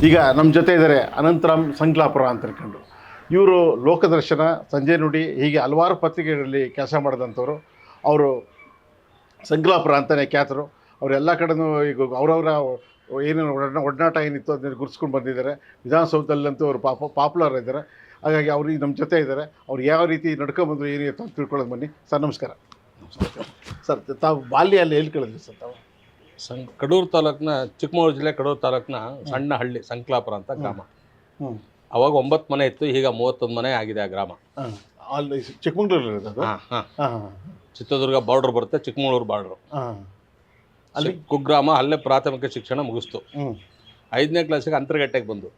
ಈಗ ನಮ್ಮ ಜೊತೆ ಇದ್ದಾರೆ ಅನಂತರಾಮ್ ಸಂಕ್ಲಾಪುರ ಅಂತ ಹೇಳ್ಕೊಂಡು. ಇವರು ಲೋಕದರ್ಶನ, ಸಂಜೆ ನುಡಿ ಹೀಗೆ ಹಲವಾರು ಪತ್ರಿಕೆಗಳಲ್ಲಿ ಕೆಲಸ ಮಾಡಿದಂಥವ್ರು. ಅವರು ಸಂಕ್ಲಾಪುರ ಅಂತಲೇ ಖ್ಯಾತರು. ಅವರೆಲ್ಲ ಕಡೆನೂ ಈಗ ಅವರವರ ಏನು ಒಡನಾಟ ಏನಿತ್ತು ಅದನ್ನು ಗುರುತಿಸ್ಕೊಂಡು ಬಂದಿದ್ದಾರೆ. ವಿಧಾನಸೌಧದಲ್ಲಂತೂ ಅವರು ಪಾಪ್ಯುಲರ್ ಇದ್ದಾರೆ. ಹಾಗಾಗಿ ಅವರು ನಮ್ಮ ಜೊತೆ ಇದ್ದಾರೆ. ಅವ್ರು ಯಾವ ರೀತಿ ನಡ್ಕೊಂಬಂದರು ಏನಿತ್ತು ಅಂತ ತಿಳ್ಕೊಳ್ಳೋದು ಬನ್ನಿ. ಸರ್ ನಮಸ್ಕಾರ. ಸರ್ ತಾವು ಬಾಲ್ಯ ಅಲ್ಲಿ ಎಲ್ಲಿ ಕಳೆದ್ರಿ ಸರ್ ತಾವು? ಕಡೂರು ತಾಲೂಕಿನ, ಚಿಕ್ಕಮಗಳೂರು ಜಿಲ್ಲೆ ಕಡೂರು ತಾಲೂಕಿನ ಸಣ್ಣ ಹಳ್ಳಿ ಸಂಕ್ಲಾಪುರ ಅಂತ ಗ್ರಾಮ. ಅವಾಗ 9 ಮನೆ ಇತ್ತು, ಈಗ 31 ಮನೆ ಆಗಿದೆ ಆ ಗ್ರಾಮ. ಅಲ್ಲಿ ಚಿಕ್ಕಮಗಳೂರು. ಚಿತ್ರದುರ್ಗ ಬಾರ್ಡರ್ ಬರುತ್ತೆ, ಚಿಕ್ಕಮಗಳೂರು ಬಾರ್ಡ್ರು. ಅಲ್ಲಿ ಕುಗ್ರಾಮ. ಅಲ್ಲೇ ಪ್ರಾಥಮಿಕ ಶಿಕ್ಷಣ ಮುಗಿಸ್ತು. 5ನೇ ಕ್ಲಾಸಿಗೆ ಅಂತರಗಟ್ಟೆಗೆ ಬಂದು,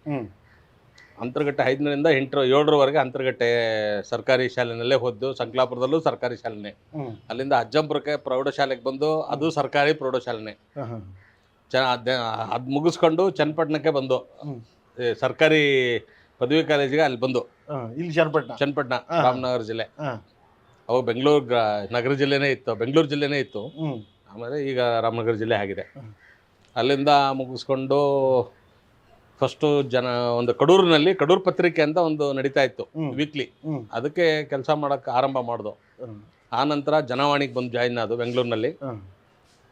ಅಂತರಗಟ್ಟೆ 5ರಿಂದ 7ರವರೆಗೆ ಅಂತರಗಟ್ಟೆ ಸರ್ಕಾರಿ ಶಾಲೆನಲ್ಲೇ ಓದ್ದು. ಸಂಕ್ಲಾಪುರದಲ್ಲೂ ಸರ್ಕಾರಿ ಶಾಲೆನೇ. ಅಲ್ಲಿಂದ ಅಜ್ಜಂಪುರಕ್ಕೆ ಪ್ರೌಢಶಾಲೆಗೆ ಬಂದು, ಅದು ಸರ್ಕಾರಿ ಪ್ರೌಢಶಾಲೆನೇ. ಅದು ಮುಗಿಸ್ಕೊಂಡು ಚನ್ನಪಟ್ಟಣಕ್ಕೆ ಬಂದು, ಸರ್ಕಾರಿ ಪದವಿ ಕಾಲೇಜಿಗೆ ಅಲ್ಲಿ ಬಂದು. ಇಲ್ಲಿ ಚನ್ನಪಟ್ಟಣ ರಾಮನಗರ ಜಿಲ್ಲೆ. ಅವಾಗ ಬೆಂಗಳೂರು ನಗರ ಜಿಲ್ಲೆನೇ ಇತ್ತು, ಬೆಂಗಳೂರು ಜಿಲ್ಲೆನೇ ಇತ್ತು. ಆಮೇಲೆ ಈಗ ರಾಮನಗರ ಜಿಲ್ಲೆ ಆಗಿದೆ. ಅಲ್ಲಿಂದ ಮುಗಿಸ್ಕೊಂಡು ಫಸ್ಟು ಒಂದು ಕಡೂರಿನಲ್ಲಿ ಕಡೂರು ಪತ್ರಿಕೆ ಅಂತ ಒಂದು ನಡೀತಾ ಇತ್ತು, ವೀಕ್ಲಿ. ಅದಕ್ಕೆ ಕೆಲಸ ಮಾಡೋಕ್ಕೆ ಆರಂಭ ಮಾಡ್ದು. ಆ ನಂತರ ಜನವಾಣಿಗೆ ಬಂದು ಜಾಯಿನ್ ಆದು ಬೆಂಗಳೂರಿನಲ್ಲಿ.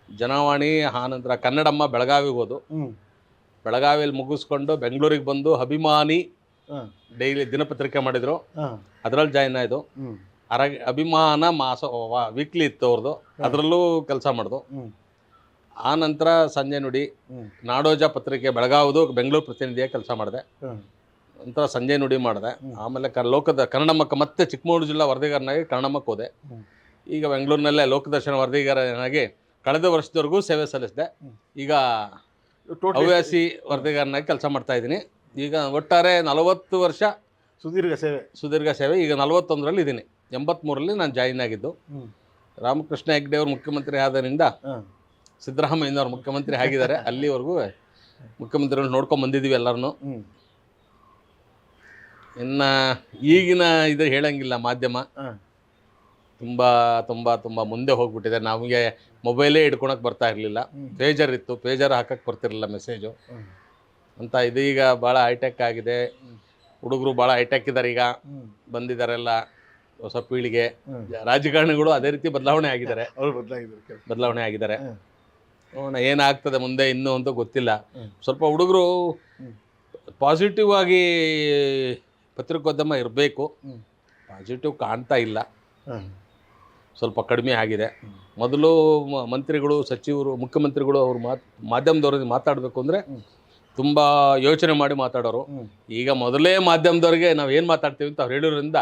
ಜನವಾಣಿ ಆನಂತರ ಕನ್ನಡಮ್ಮ ಬೆಳಗಾವಿಗೆ ಹೋದು. ಬೆಳಗಾವಿಯಲ್ಲಿ ಮುಗಿಸ್ಕೊಂಡು ಬೆಂಗಳೂರಿಗೆ ಬಂದು ಅಭಿಮಾನಿ ಡೈಲಿ ದಿನಪತ್ರಿಕೆ ಮಾಡಿದರು, ಅದರಲ್ಲಿ ಜಾಯಿನ್ ಆಯಿತು. ಅಭಿಮಾನ ಮಾಸ ವೀಕ್ಲಿ ಇತ್ತು ಅವ್ರದ್ದು, ಅದರಲ್ಲೂ ಕೆಲಸ ಮಾಡ್ದು. ಆ ನಂತರ ಸಂಜೆ ನುಡಿ, ನಾಡೋಜ ಪತ್ರಿಕೆ ಬೆಳಗಾವಿದು ಬೆಂಗಳೂರು ಪ್ರತಿನಿಧಿಯಾಗಿ ಕೆಲಸ ಮಾಡಿದೆ. ನಂತರ ಸಂಜೆ ನುಡಿ ಮಾಡಿದೆ. ಆಮೇಲೆ ಲೋಕದ ಕನ್ನಡಮ್ಮಕ್ಕೆ ಮತ್ತೆ ಚಿಕ್ಕಮಗಳೂರು ಜಿಲ್ಲಾ ವರದಿಗಾರನಾಗಿ ಕನ್ನಡಮ್ಮಕ್ಕೆ ಹೋದೆ. ಈಗ ಬೆಂಗಳೂರಿನಲ್ಲೇ ಲೋಕದರ್ಶನ ವರದಿಗಾರನಾಗಿ ಕಳೆದ ವರ್ಷದವರೆಗೂ ಸೇವೆ ಸಲ್ಲಿಸಿದೆ. ಈಗ ಹವ್ಯಾಸಿ ವರದಿಗಾರನಾಗಿ ಕೆಲಸ ಮಾಡ್ತಾ ಇದ್ದೀನಿ. ಈಗ ಒಟ್ಟಾರೆ 40 ವರ್ಷ ಸುದೀರ್ಘ ಸೇವೆ. ಈಗ 41ರಲ್ಲಿ ಇದ್ದೀನಿ. 83ರಲ್ಲಿ ನಾನು ಜಾಯಿನ್ ಆಗಿದ್ದು. ರಾಮಕೃಷ್ಣ ಹೆಗ್ಡೆ ಅವರು ಮುಖ್ಯಮಂತ್ರಿ ಆದರಿಂದ ಸಿದ್ದರಾಮಯ್ಯನವ್ರು ಮುಖ್ಯಮಂತ್ರಿ ಆಗಿದ್ದಾರೆ. ಅಲ್ಲಿವರೆಗೂ ಮುಖ್ಯಮಂತ್ರಿಗಳು ನೋಡ್ಕೊಂಡು ಬಂದಿದ್ದೀವಿ ಎಲ್ಲರನ್ನೂ. ಇನ್ನು ಈಗಿನ ಇದು ಹೇಳಂಗಿಲ್ಲ, ಮಾಧ್ಯಮ ತುಂಬ ತುಂಬ ತುಂಬ ಮುಂದೆ ಹೋಗ್ಬಿಟ್ಟಿದೆ. ನಮಗೆ ಮೊಬೈಲೇ ಹಿಡ್ಕೊಳಕ್ಕೆ ಬರ್ತಾ ಇರಲಿಲ್ಲ. ಪೇಜರ್ ಇತ್ತು, ಪೇಜರ್ ಹಾಕಕ್ಕೆ ಬರ್ತಿರಲಿಲ್ಲ ಮೆಸೇಜು ಅಂತ. ಇದು ಈಗ ಭಾಳ ಹೈಟೆಕ್ ಆಗಿದೆ. ಹುಡುಗರು ಭಾಳ ಹೈಟೆಕ್ ಇದ್ದಾರೆ. ಈಗ ಬಂದಿದ್ದಾರೆಲ್ಲ ಹೊಸ ಪೀಳಿಗೆ. ರಾಜಕಾರಣಿಗಳು ಅದೇ ರೀತಿ ಬದಲಾವಣೆ ಆಗಿದ್ದಾರೆ. ಏನಾಗ್ತದೆ ಮುಂದೆ ಇನ್ನೂ ಅಂತ ಗೊತ್ತಿಲ್ಲ. ಸ್ವಲ್ಪ ಹುಡುಗರು ಪಾಸಿಟಿವ್ ಆಗಿ ಪತ್ರಿಕೋದ್ಯಮ ಇರಬೇಕು. ಪಾಸಿಟಿವ್ ಕಾಣ್ತಾ ಇಲ್ಲ, ಸ್ವಲ್ಪ ಕಡಿಮೆ ಆಗಿದೆ. ಮೊದಲು ಮಂತ್ರಿಗಳು, ಸಚಿವರು, ಮುಖ್ಯಮಂತ್ರಿಗಳು ಅವರು ಮಾಧ್ಯಮದವ್ರಿಗೆ ಮಾತಾಡಬೇಕು ಅಂದರೆ ತುಂಬ ಯೋಚನೆ ಮಾಡಿ ಮಾತಾಡೋರು. ಈಗ ಮೊದಲೇ ಮಾಧ್ಯಮದವ್ರಿಗೆ ನಾವು ಏನು ಮಾತಾಡ್ತೀವಿ ಅಂತ ಅವ್ರು ಹೇಳಿರೋದ್ರಿಂದ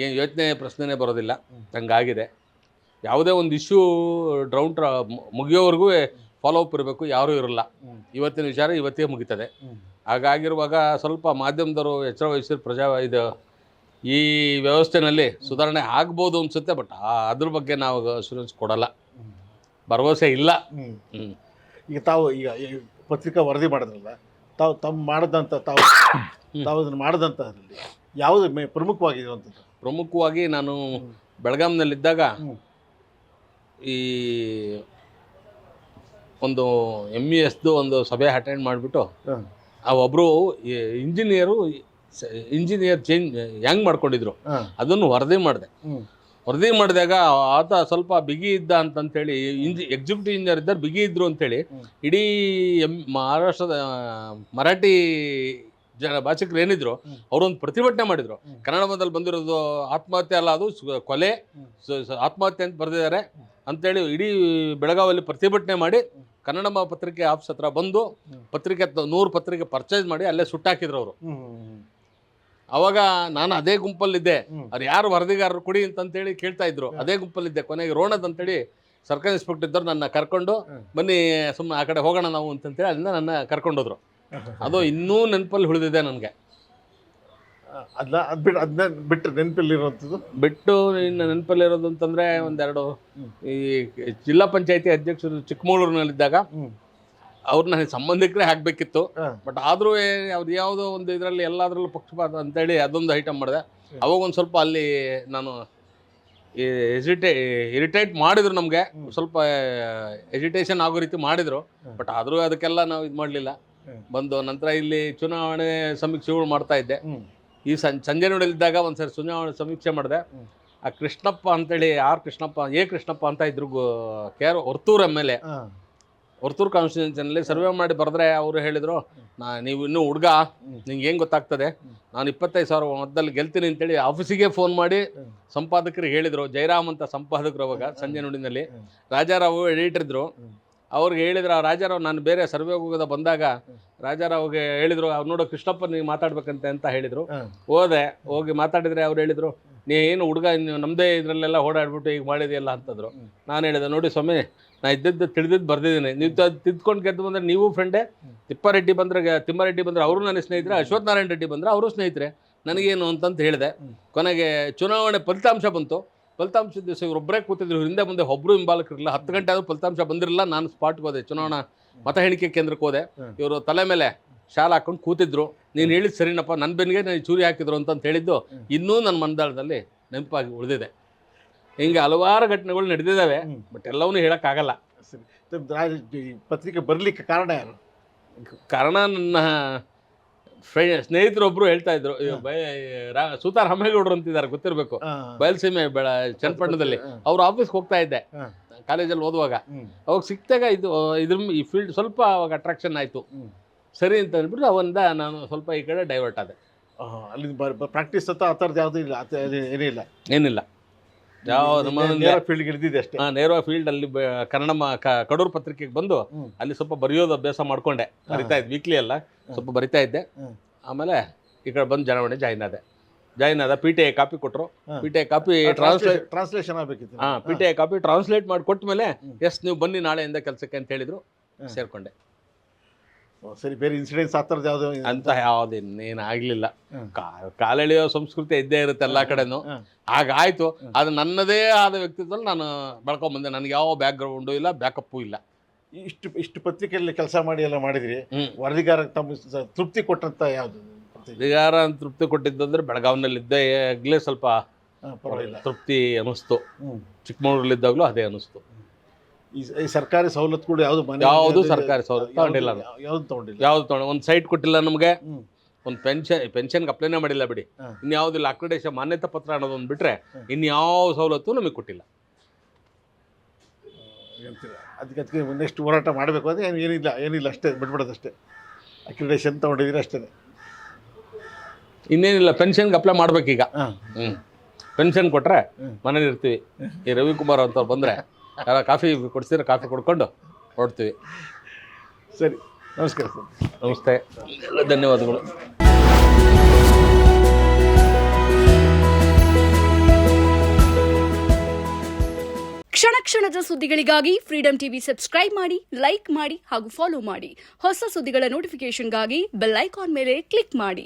ಏನು ಯೋಚನೆ ಪ್ರಶ್ನೆನೇ ಬರೋದಿಲ್ಲ. ಹಂಗಾಗಿದೆ. ಯಾವುದೇ ಒಂದು ಇಶ್ಯೂ ಮುಗಿಯೋವರೆಗೂ ಫಾಲೋ ಅಪ್ ಇರಬೇಕು, ಯಾರೂ ಇರಲ್ಲ. ಇವತ್ತಿನ ವಿಚಾರ ಇವತ್ತೇ ಮುಗಿತದೆ. ಹಾಗಾಗಿರುವಾಗ ಸ್ವಲ್ಪ ಮಾಧ್ಯಮದವರು ಎಚ್ಚರ ವಹಿಸಿದ ಇದು ಈ ವ್ಯವಸ್ಥೆನಲ್ಲಿ ಸುಧಾರಣೆ ಆಗ್ಬೋದು ಅನಿಸುತ್ತೆ. ಬಟ್ ಅದ್ರ ಬಗ್ಗೆ ನಾವು ಅಶ್ಯೂರೆನ್ಸ್ ಕೊಡಲ್ಲ, ಭರವಸೆ ಇಲ್ಲ. ಈಗ ತಾವು ಪತ್ರಿಕಾ ವರದಿ ಮಾಡಿದ್ರಲ್ಲ, ತಾವು ಮಾಡಿದಂಥ ಅದನ್ನು ಮಾಡಿದಂಥದ್ರಲ್ಲಿ ಯಾವುದು ಪ್ರಮುಖವಾಗಿರುವಂಥದ್ದು? ಪ್ರಮುಖವಾಗಿ ನಾನು ಬೆಳಗಾಂನಲ್ಲಿದ್ದಾಗ ಈ ಒಂದು MESದು ಒಂದು ಸಭೆ ಅಟೆಂಡ್ ಮಾಡಿಬಿಟ್ಟು ಒಬ್ಬರು ಇಂಜಿನಿಯರ್ ಚೇಂಜ್ ಹೆಂಗೆ ಮಾಡ್ಕೊಂಡಿದ್ರು ಅದನ್ನು ವರದಿ ಮಾಡಿದಾಗ ಆತ ಸ್ವಲ್ಪ ಬಿಗಿ ಇದ್ದ ಅಂತಂತೇಳಿ, ಎಕ್ಸಿಕ್ಯೂಟಿವ್ ಇಂಜಿನಿಯರ್ ಇದ್ದಾರೆ, ಬಿಗಿ ಇದ್ರು ಅಂತೇಳಿ ಇಡೀ ಮಹಾರಾಷ್ಟ್ರದ ಮರಾಠಿ ಭಾಷಿಕರು ಏನಿದ್ರು ಅವರೊಂದು ಪ್ರತಿಭಟನೆ ಮಾಡಿದ್ರು. ಕನ್ನಡದಲ್ಲಿ ಬಂದಿರೋದು ಆತ್ಮಹತ್ಯೆ ಅಲ್ಲ, ಅದು ಕೊಲೆ, ಆತ್ಮಹತ್ಯೆ ಅಂತ ಬರೆದಿದ್ದಾರೆ ಅಂತೇಳಿ ಇಡೀ ಬೆಳಗಾವಿಯಲ್ಲಿ ಪ್ರತಿಭಟನೆ ಮಾಡಿ ಕನ್ನಡಮ್ಮ ಪತ್ರಿಕೆ ಆಫೀಸ್ ಹತ್ರ ಬಂದು ಪತ್ರಿಕೆ 100 ಪತ್ರಿಕೆ ಪರ್ಚೇಸ್ ಮಾಡಿ ಅಲ್ಲೇ ಸುಟ್ಟಾಕಿದ್ರು ಅವರು. ಅವಾಗ ನಾನು ಅದೇ ಗುಂಪಲ್ಲಿದ್ದೆ. ಅವ್ರು ಯಾರು ವರದಿಗಾರರು ಕೊಡಿ ಅಂತಂತೇಳಿ ಕೇಳ್ತಾ ಇದ್ರು. ಅದೇ ಗುಂಪಲ್ಲಿದ್ದೆ. ಕೊನೆಗೆ ರೋಣದ್ ಅಂತೇಳಿ ಸರ್ಕಾರಿ ಇನ್ಸ್ಪೆಕ್ಟರ್ ಇದ್ದವ್ರು ನನ್ನ ಕರ್ಕೊಂಡು ಬನ್ನಿ ಸುಮ್ಮನೆ ಆ ಕಡೆ ಹೋಗೋಣ ನಾವು ಅಂತಂತೇಳಿ ಅಲ್ಲಿಂದ ನನ್ನ ಕರ್ಕೊಂಡೋದ್ರು. ಅದು ಇನ್ನೂ ನೆನಪಲ್ಲಿ ಉಳಿದಿದೆ ನನಗೆ. ಅದನ್ನ ಬಿಟ್ಟು ನೆನಪಲ್ಲಿರುವಂಥದ್ದು ಇನ್ನು ನೆನಪಲ್ಲಿರೋದು ಅಂತಂದರೆ ಒಂದೆರಡು, ಈ ಜಿಲ್ಲಾ ಪಂಚಾಯತಿ ಅಧ್ಯಕ್ಷರು ಚಿಕ್ಕಮಗಳೂರಿನಲ್ಲಿದ್ದಾಗ ಅವ್ರು ನನಗೆ ಸಂಬಂಧಿಕರೇ ಆಗಬೇಕಿತ್ತು. ಬಟ್ ಆದರೂ ಅವ್ರು ಯಾವುದೋ ಒಂದು ಇದರಲ್ಲಿ ಎಲ್ಲದರಲ್ಲೂ ಪಕ್ಷಪಾತ ಅಂತೇಳಿ ಅದೊಂದು ಐಟಮ್ ಮಾಡಿದೆ. ಅವಾಗ ಒಂದು ಸ್ವಲ್ಪ ಅಲ್ಲಿ ನಾನು ಇರಿಟೇಟ್ ಮಾಡಿದ್ರು. ನಮಗೆ ಸ್ವಲ್ಪ ಎಜಿಟೇಷನ್ ಆಗೋ ರೀತಿ ಮಾಡಿದರು. ಬಟ್ ಆದರೂ ಅದಕ್ಕೆಲ್ಲ ನಾವು ಇದು ಮಾಡಲಿಲ್ಲ. ಬಂದು ನಂತರ ಇಲ್ಲಿ ಚುನಾವಣೆ ಸಮೀಕ್ಷೆಗಳು ಮಾಡ್ತಾ ಇದ್ದೆ. ಈ ಸಂಜೆ ನೋಡಲಿದ್ದಾಗ ಒಂದ್ಸರಿ ಚುನಾವಣೆ ಸಮೀಕ್ಷೆ ಮಾಡಿದೆ. ಆ ಕೃಷ್ಣಪ್ಪ ಅಂತೇಳಿ ಕೃಷ್ಣಪ್ಪ ಅಂತ ಇದ್ರು ಹೊರ್ತೂರು MLA, ಹೊರ್ತೂರು ಕಾನ್ಸ್ಟಿಟ್ಯೂನ್ಸಿನಲ್ಲಿ ಸರ್ವೆ ಮಾಡಿ ಬರೆದ್ರೆ ಅವರು ಹೇಳಿದರು, ನೀವು ಇನ್ನೂ ಹುಡುಗ, ನಿಂಗೆ ಏನು ಗೊತ್ತಾಗ್ತದೆ, ನಾನು 25,000 ಮತದಲ್ಲಿ ಗೆಲ್ತೀನಿ ಅಂತೇಳಿ ಆಫೀಸಿಗೆ ಫೋನ್ ಮಾಡಿ ಸಂಪಾದಕರಿಗೆ ಹೇಳಿದರು. ಜಯರಾಮ್ ಅಂತ ಸಂಪಾದಕರು ಅವಾಗ ಸಂಜೆ ನುಡಿನಲ್ಲಿ, ರಾಜಾರಾವ್ ಎಡಿಟರ್ ಇದ್ರು. ಅವ್ರಿಗೆ ಹೇಳಿದ್ರು, ರಾಜಾರಾವ್ ನಾನು ಬೇರೆ ಸರ್ವೆ ಹೋಗೋದ ಬಂದಾಗ ರಾಜಾರಾವ್ಗೆ ಹೇಳಿದರು, ಅವ್ರು ನೋಡೋ ಕೃಷ್ಣಪ್ಪ ನೀವು ಮಾತಾಡ್ಬೇಕಂತೆ ಅಂತ ಹೇಳಿದರು. ಹೋಗಿ ಮಾತಾಡಿದ್ರೆ ಅವ್ರು ಹೇಳಿದರು, ನೀ ಏನು ಹುಡುಗ ನಮ್ಮದೇ ಇದರಲ್ಲೆಲ್ಲ ಓಡಾಡ್ಬಿಟ್ಟು ಈಗ ಮಾಡಿದೆಯಲ್ಲ ಅಂತಂದರು. ನಾನು ಹೇಳಿದೆ, ನೋಡಿ ಸ್ವಾಮಿ, ನಾ ತಿಳಿದಿದ್ದು ಬರ್ದಿದ್ದೀನಿ, ನೀವು ತಿದ್ಕೊಂಡು ಗೆದ್ದು ಬಂದರೆ ನೀವು ಫ್ರೆಂಡೇ, ತಿಮ್ಮಾರೆಡ್ಡಿ ಬಂದರೆ ಅವರು ನನ್ನ ಸ್ನೇಹಿತರೆ, ಅಶ್ವಥ್ ನಾರಾಯಣ ರೆಡ್ಡಿ ಬಂದರೆ ಅವರು ಸ್ನೇಹಿತರೆ, ನನಗೇನು ಅಂತಂತ ಹೇಳಿದೆ. ಕೊನೆಗೆ ಚುನಾವಣೆ ಫಲಿತಾಂಶ ಬಂತು. ಫಲಿತಾಂಶದ ದಿವಸ ಇವರೊಬ್ಬರೇ ಕೂತಿದ್ರು, ಹಿಂದೆ ಮುಂದೆ ಒಬ್ಬರು ಹಿಂಬಾಲಕರಿಲ್ಲ. 10 ಗಂಟೆ ಆದರೂ ಫಲಿತಾಂಶ ಬಂದಿರಲಿಲ್ಲ. ನಾನು ಸ್ಪಾಟ್ಗೆ ಹೋದೆ, ಚುನಾವಣಾ ಮತ ಎಣಿಕೆ ಕೇಂದ್ರಕ್ಕೆ ಹೋದೆ. ಇವರು ತಲೆ ಮೇಲೆ ಶಾಲೆ ಹಾಕೊಂಡು ಕೂತಿದ್ರು. ನೀನು ಹೇಳಿದ್ದು ಸರಿನಪ್ಪ, ನನ್ನ ಬೆನ್ನಿಗೆ ನಾನು ಚೂರಿ ಹಾಕಿದ್ರು ಅಂತ ಹೇಳಿದ್ದು ಇನ್ನೂ ನನ್ನ ಮನದಾಳದಲ್ಲಿ ನೆನಪಾಗಿ ಉಳಿದಿದೆ. ಹಿಂಗೆ ಹಲವಾರು ಘಟನೆಗಳು ನಡೆದಿದ್ದಾವೆ, ಬಟ್ ಎಲ್ಲವನ್ನೂ ಹೇಳೋಕ್ಕಾಗಲ್ಲ. ಪತ್ರಿಕೆ ಬರಲಿಕ್ಕೆ ಕಾರಣ ಯಾರು? ಕಾರಣ ನನ್ನ ಸ್ನೇಹಿತರೊಬ್ಬರು ಹೇಳ್ತಾ ಇದ್ರು, ಸೂತಾರ ರಾಮೇಗೌಡರು ಅಂತಿದ್ದಾರೆ, ಗೊತ್ತಿರಬೇಕು, ಬಯಲುಸೀಮೆ ಚನ್ನಪಟ್ಟಣದಲ್ಲಿ. ಅವ್ರ ಆಫೀಸ್ಗೆ ಹೋಗ್ತಾ ಇದ್ದೆ ಕಾಲೇಜಲ್ಲಿ ಓದುವಾಗ. ಅವಾಗ ಸಿಕ್ತಾಗ ಈ ಫೀಲ್ಡ್ ಸ್ವಲ್ಪ ಅವಾಗ ಅಟ್ರಾಕ್ಷನ್ ಆಯಿತು. ಸರಿ ಅಂತ ಅಂದ್ಬಿಟ್ಟು ಅವಂದ ನಾನು ಸ್ವಲ್ಪ ಈ ಕಡೆ ಡೈವರ್ಟ್ ಆದೆ. ಅಲ್ಲಿ ಪ್ರಾಕ್ಟೀಸ್ ಆ ಥರದ್ದು ಯಾವುದೂ ಇಲ್ಲ, ಏನಿಲ್ಲ. ಫೀಲ್ಡ್ಗೆ ಇಳಿದಿದೆ ಅಷ್ಟೇ. ನೇರವಾಗಿ ಫೀಲ್ಡಲ್ಲಿ ಕಡೂರು ಪತ್ರಿಕೆಗೆ ಬಂದು ಅಲ್ಲಿ ಸ್ವಲ್ಪ ಬರೆಯೋದು ಅಭ್ಯಾಸ ಮಾಡ್ಕೊಂಡೆ. ಬರಿತಾ ಇದ್ದೆ, ವೀಕ್ಲಿ ಎಲ್ಲ ಸ್ವಲ್ಪ ಬರಿತಾ ಇದ್ದೆ. ಆಮೇಲೆ ಈ ಕಡೆ ಬಂದು ಜನವಣೆ ಜಾಯಿನ್ ಆದ. PTI ಕಾಪಿ ಕೊಟ್ಟರು. PTI ಕಾಪಿ ಟ್ರಾನ್ಸ್ಲೇಷನ್ ಆಗಬೇಕಿತ್ತು. PTI ಕಾಪಿ ಟ್ರಾನ್ಸ್ಲೇಟ್ ಮಾಡಿ ಕೊಟ್ಟ ಮೇಲೆ ನೀವು ಬನ್ನಿ ನಾಳೆಯಿಂದ ಕೆಲಸಕ್ಕೆ ಅಂತ ಹೇಳಿದ್ರು. ಸೇರ್ಕೊಂಡೆ. ಸರಿ, ಬೇರೆ ಇನ್ಸಿಡೆಂಟ್ಸ್ ಆ ಥರದ್ದು ಯಾವುದು ಅಂತ ಯಾವ್ದು ಇನ್ನೇನು ಆಗಲಿಲ್ಲ. ಕಾಲೆಳೆಯೋ ಸಂಸ್ಕೃತಿ ಇದ್ದೇ ಇರುತ್ತೆ ಎಲ್ಲ ಕಡೆನೂ. ಹಾಗಾಯಿತು. ಅದು ನನ್ನದೇ ಆದ ವ್ಯಕ್ತಿತ್ವದಲ್ಲಿ ನಾನು ಬೆಳ್ಕೊಂಬಂದೆ. ನನಗೆ ಯಾವ ಬ್ಯಾಕ್ಗ್ರೌಂಡು ಇಲ್ಲ, ಬ್ಯಾಕಪ್ಪು ಇಲ್ಲ. ಇಷ್ಟು ಪತ್ರಿಕೆಯಲ್ಲಿ ಕೆಲಸ ಮಾಡಿ ಎಲ್ಲ ಮಾಡಿದ್ರಿ, ವರದಿಗಾರ ತಮ್ಮ ತೃಪ್ತಿ ಕೊಟ್ಟಂತ ಯಾವುದು ವರದಿಗಾರ ತೃಪ್ತಿ ಕೊಟ್ಟಿದ್ದು ಅಂದರೆ ಬೆಳಗಾವಿನಲ್ಲಿದ್ದೇ ಆಗಲೇ ಸ್ವಲ್ಪ ತೃಪ್ತಿ ಅನ್ನಿಸ್ತು. ಚಿಕ್ಕಮಗಳೂರಲ್ಲಿದ್ದಾಗಲೂ ಅದೇ ಅನ್ನಿಸ್ತು. ಈ ಸರ್ಕಾರಿ ಸವಲತ್ತುಗಳು ಯಾವುದು ಸರ್ಕಾರಿ ಸವಲತ್ತು ತಗೊಂಡಿಲ್ಲ. ಯಾವ್ದು ಒಂದು ಸೈಟ್ ಕೊಟ್ಟಿಲ್ಲ ನಮಗೆ, ಒಂದು ಪೆನ್ಷನ್ಗೆ ಅಪ್ಲೈನೇ ಮಾಡಿಲ್ಲ ಬಿಡಿ. ಇನ್ಯಾವುದಿಲ್ಲ, ಅಕ್ರಿಡೇಷನ್ ಮಾನ್ಯತಾ ಪತ್ರ ಅನ್ನೋದೊಂದು ಬಿಟ್ಟರೆ ಇನ್ಯಾವ ಸವಲತ್ತು ನಮಗೆ ಕೊಟ್ಟಿಲ್ಲ. ಅದಕ್ಕೆ ನೆಕ್ಸ್ಟ್ ಹೋರಾಟ ಮಾಡಬೇಕು ಅಂದರೆ ಏನಿಲ್ಲ ಅಷ್ಟೇ, ಬಿಟ್ಬಿಡೋದಷ್ಟೇ. ಅಕ್ರಿಡೇಷನ್ ತೊಗೊಂಡಿದ್ದೀರಿ ಅಷ್ಟೇ, ಇನ್ನೇನಿಲ್ಲ. ಪೆನ್ಷನ್ಗೆ ಅಪ್ಲೈ ಮಾಡ್ಬೇಕೀಗ. ಪೆನ್ಷನ್ ಕೊಟ್ಟರೆ ಮನೇಲಿ ಇರ್ತೀವಿ. ಈ ರವಿಕುಮಾರ್ ಅಂತವ್ರು ಬಂದರೆ ಯಾರ ಕಾಫಿ ಕೊಡಿಸಿದ್ರೆ ಕಾಫಿ ಕೊಡ್ಕೊಂಡು ಹೊರಡ್ತೀವಿ. ಸರಿ, ನಮಸ್ಕಾರ ಸರ್. ನಮಸ್ತೆ, ಧನ್ಯವಾದಗಳು. ಕ್ಷಣ ಕ್ಷಣದ ಸುದ್ದಿಗಳಿಗಾಗಿ ಫ್ರೀಡಂ ಟಿವಿ ಸಬ್ಸ್ಕ್ರೈಬ್ ಮಾಡಿ, ಲೈಕ್ ಮಾಡಿ ಹಾಗೂ ಫಾಲೋ ಮಾಡಿ. ಹೊಸ ಸುದ್ದಿಗಳ ನೋಟಿಫಿಕೇಶನ್ಗಾಗಿ ಬೆಲ್ ಐಕಾನ್ ಮೇಲೆ ಕ್ಲಿಕ್ ಮಾಡಿ.